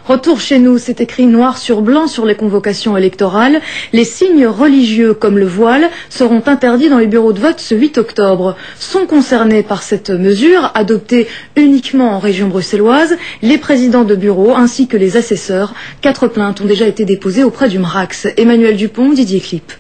Retour chez nous, c'est écrit noir sur blanc sur les convocations électorales. Les signes religieux comme le voile seront interdits dans les bureaux de vote ce 8 octobre. Sont concernés par cette mesure, adoptée uniquement en région bruxelloise, les présidents de bureaux ainsi que les assesseurs. 4 plaintes ont déjà été déposées auprès du MRAX. Emmanuel Dupont, Didier Clip.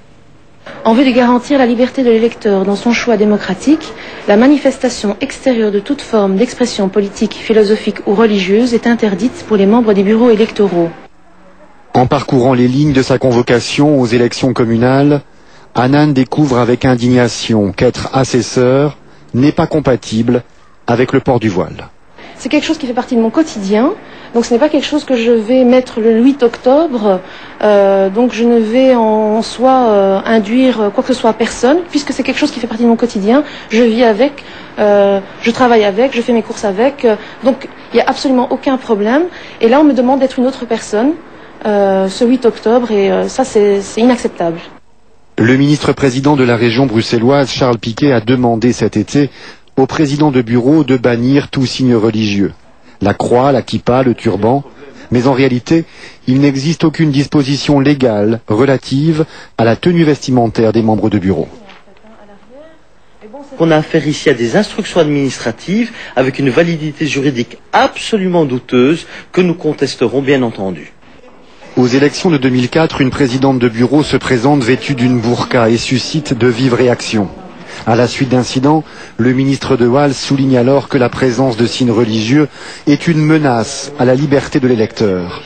En vue de garantir la liberté de l'électeur dans son choix démocratique, la manifestation extérieure de toute forme d'expression politique, philosophique ou religieuse est interdite pour les membres des bureaux électoraux. En parcourant les lignes de sa convocation aux élections communales, Annan découvre avec indignation qu'être assesseur n'est pas compatible avec le port du voile. C'est quelque chose qui fait partie de mon quotidien, donc ce n'est pas quelque chose que je vais mettre le 8 octobre, donc je ne vais en soi induire quoi que ce soit à personne, puisque c'est quelque chose qui fait partie de mon quotidien, je vis avec, je travaille avec, je fais mes courses avec, donc il n'y a absolument aucun problème. Et là on me demande d'être une autre personne ce 8 octobre et ça c'est inacceptable. Le ministre-président de la région bruxelloise, Charles Piquet, a demandé cet été au président de bureau de bannir tout signe religieux. La croix, la kippa, le turban. Mais en réalité, il n'existe aucune disposition légale relative à la tenue vestimentaire des membres de bureau. On a affaire ici à des instructions administratives avec une validité juridique absolument douteuse que nous contesterons bien entendu. Aux élections de 2004, une présidente de bureau se présente vêtue d'une burqa et suscite de vives réactions. À la suite d'incidents, le ministre de Waals souligne alors que la présence de signes religieux est une menace à la liberté de l'électeur.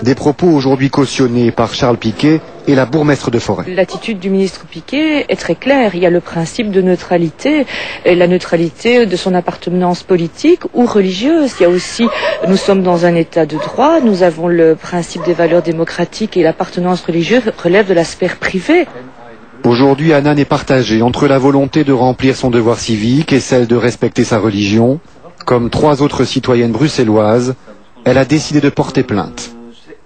Des propos aujourd'hui cautionnés par Charles Piquet et la bourgmestre de Forêt. L'attitude du ministre Piquet est très claire. Il y a le principe de neutralité, et la neutralité de son appartenance politique ou religieuse. Il y a aussi, nous sommes dans un état de droit, nous avons le principe des valeurs démocratiques et l'appartenance religieuse relève de la sphère privée. Aujourd'hui, Annan est partagée entre la volonté de remplir son devoir civique et celle de respecter sa religion. Comme 3 autres citoyennes bruxelloises, elle a décidé de porter plainte.